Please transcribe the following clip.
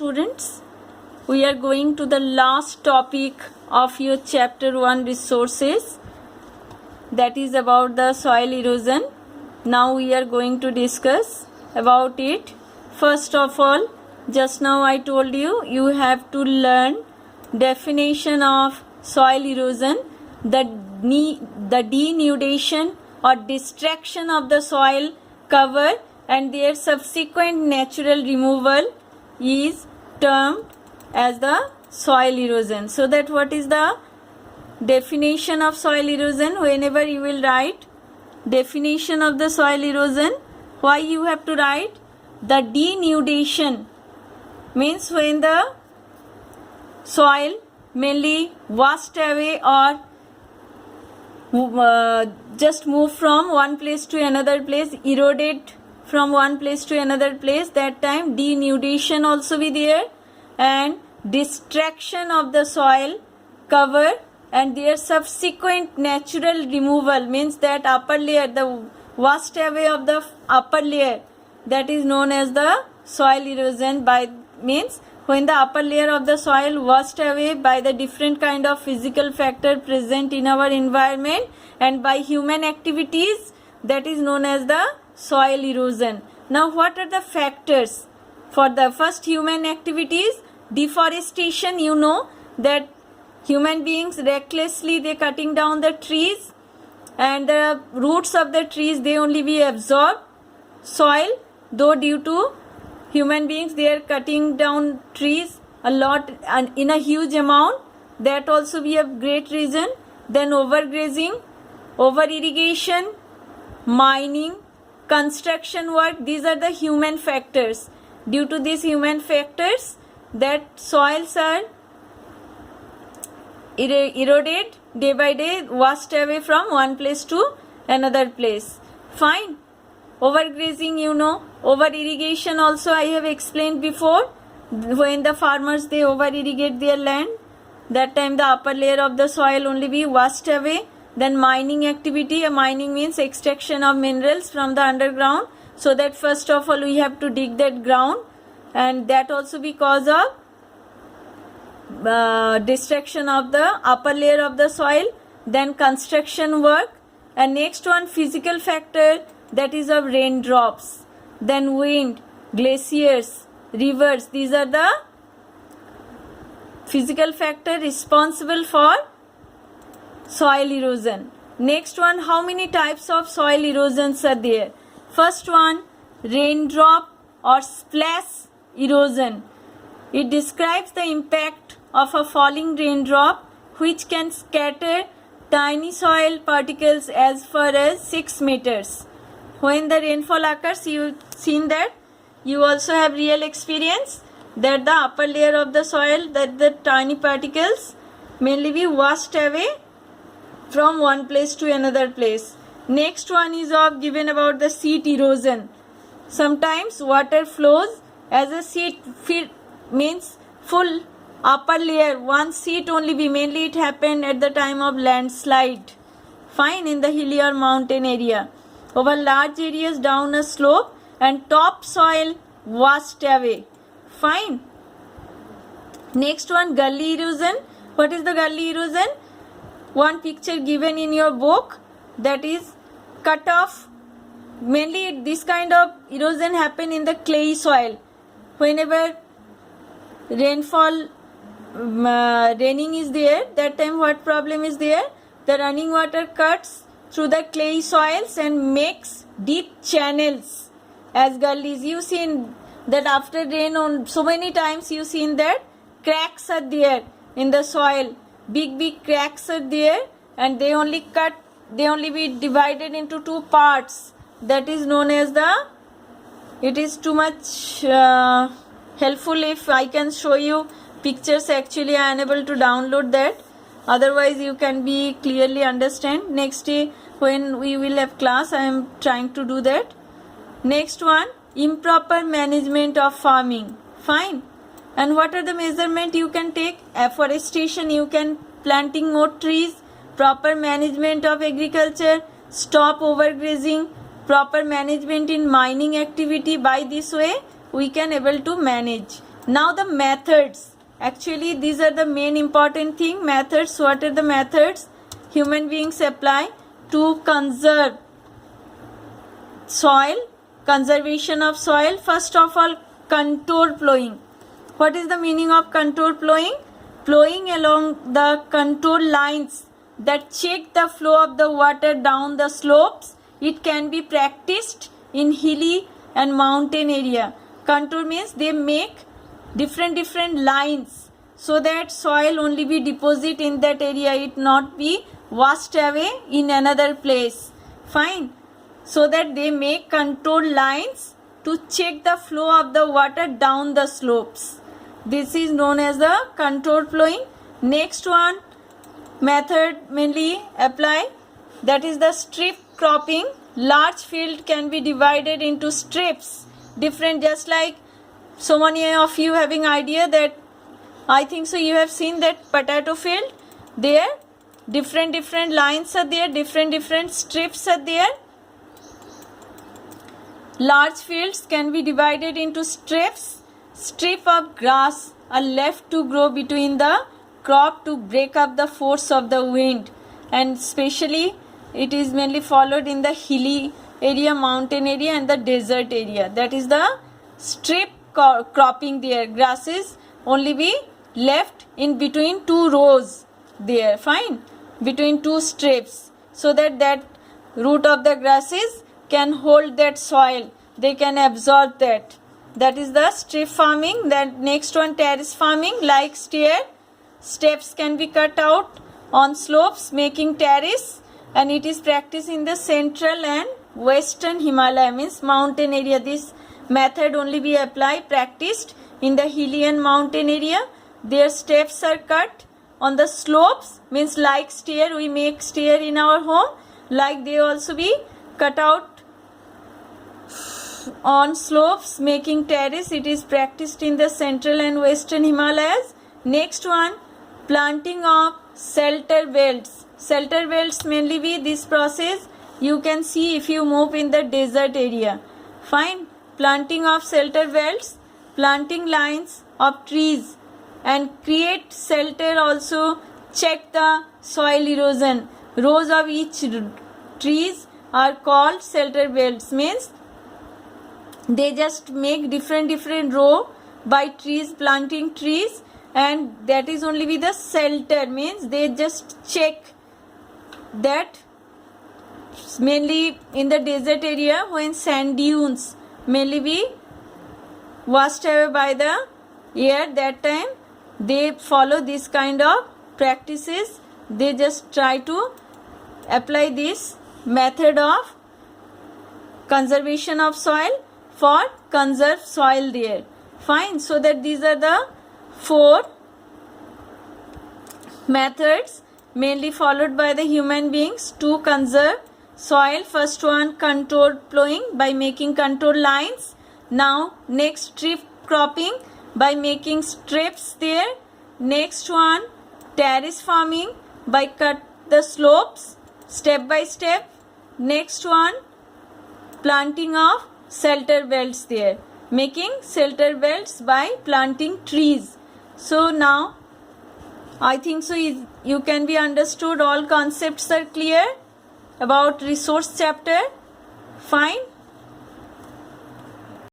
students, we are going to the last topic of your chapter 1 resources, that is about the soil erosion. Now we are going to discuss about it. First of all, just now I told you, you have to learn definition of soil erosion, the denudation or destruction of the soil cover and their subsequent natural removal is termed as the soil erosion. So that what is the definition of soil erosion? Whenever you will write definition of the soil erosion, why you have to write the denudation? Means when the soil mainly washed away or just move from one place to another place, eroded from one place to another place, that time denudation also be there, and destruction of the soil cover and their subsequent natural removal, means that upper layer, the washed away of the upper layer, that is known as the soil erosion. By means when the upper layer of the soil washed away by the different kind of physical factor present in our environment and by human activities, that is known as the soil erosion. Now what are the factors? For the first, human activities, deforestation. You know that human beings recklessly they cutting down the trees and the roots of the trees, they only be absorb soil, though due to human beings they are cutting down trees a lot and in a huge amount, that also be a great reason. Then overgrazing, over irrigation, mining, construction work, these are the human factors. Due to these human factors, that soils are eroded day by day, washed away from one place to another place. Fine. Overgrazing, you know, over irrigation also I have explained before. When the farmers they over irrigate their land, that time the upper layer of the soil only be washed away. Then mining activity, mining means extraction of minerals from the underground, so that first of all we have to dig that ground, and that also because of destruction of the upper layer of the soil. Then construction work, and next one physical factor, that is of raindrops, then wind, glaciers, rivers, these are the physical factor responsible for soil erosion. Next one, how many types of soil erosions are there? First one, raindrop or splash erosion. It describes the impact of a falling raindrop which can scatter tiny soil particles as far as 6 meters. When the rainfall occurs, you seen that, you also have real experience that the upper layer of the soil, that the tiny particles mainly be washed away from one place to another place. Next one is of given about the sheet erosion. Sometimes water flows as a sheet, means full upper layer, one sheet only be, mainly it happened at the time of landslide. Fine, in the hilly or mountain area, over large areas down a slope and topsoil washed away. Fine. Next one, gully erosion. What is the gully erosion? One picture given in your book, that is cut off. Mainly this kind of erosion happen in the clay soil. Whenever rainfall, raining is there, that time what problem is there? The running water cuts through the clay soils and makes deep channels as gullies. You seen that after rain on so many times, you seen that cracks are there in the soil, big cracks are there, and they only be divided into two parts. That is known as the, it is too much helpful if I can show you pictures. Actually I am unable to download that, otherwise you can be clearly understand. Next day when we will have class, I am trying to do that. Next one, improper management of farming. Fine. And what are the measurement you can take? Afforestation, you can planting more trees, proper management of agriculture, stop overgrazing, proper management in mining activity. By this way we can able to manage. Now the methods. Actually, these are the main important thing. Methods. What are the methods human beings apply to conserve soil? Conservation of soil. First of all, contour plowing. What is the meaning of contour plowing? Plowing along the contour lines that check the flow of the water down the slopes. It can be practiced in hilly and mountain area. Contour means they make different lines so that soil only be deposit in that area, it not be washed away in another place. Fine. So that they make contour lines to check the flow of the water down the slopes. This is known as the contour plowing. Next one method mainly apply, that is the strip cropping. Large field can be divided into strips, different, just like so many of you having idea that I think so you have seen that potato field, there different lines are there, different strips are there. Large fields can be divided into strips. Strip of grass are left to grow between the crop to break up the force of the wind, and especially it is mainly followed in the hilly area, mountain area and the desert area. That is the strip cropping there. Grasses only be left in between two rows there, fine, between two strips, so that root of the grasses can hold that soil, they can absorb that. That is the strip farming. Then next one, terrace farming, like steps can be cut out on slopes making terrace, and it is practiced in the central and western Himalaya, means mountain area. This method only be applied, practiced in the hilly and mountain area. Their steps are cut on the slopes, means like stair, we make stair in our home, like they also be cut out on slopes making terrace. It is practiced in the central and western Himalayas. Next one, planting of shelter belts. Shelter belts mainly be this process you can see if you move in the desert area. Fine. Planting of shelter belts, planting lines of trees and create shelter, also check the soil erosion. Rows of each trees are called shelter belts, means they just make different row by trees, planting trees, and that is only with the shelter, means they just check that. Mainly in the desert area, when sand dunes mainly be washed away by the air, that time they follow this kind of practices. They just try to apply this method of conservation of soil for conserve soil there. Fine. So that these are the 4 methods mainly followed by the human beings to conserve soil. First one, contour plowing by making contour lines. Now next, strip cropping by making strips there. Next one, terrace farming by cut the slopes step by step. Next one, planting of shelter belts there, making shelter belts by planting trees. So now I think so you can be understood, all concepts are clear about resource chapter. Fine.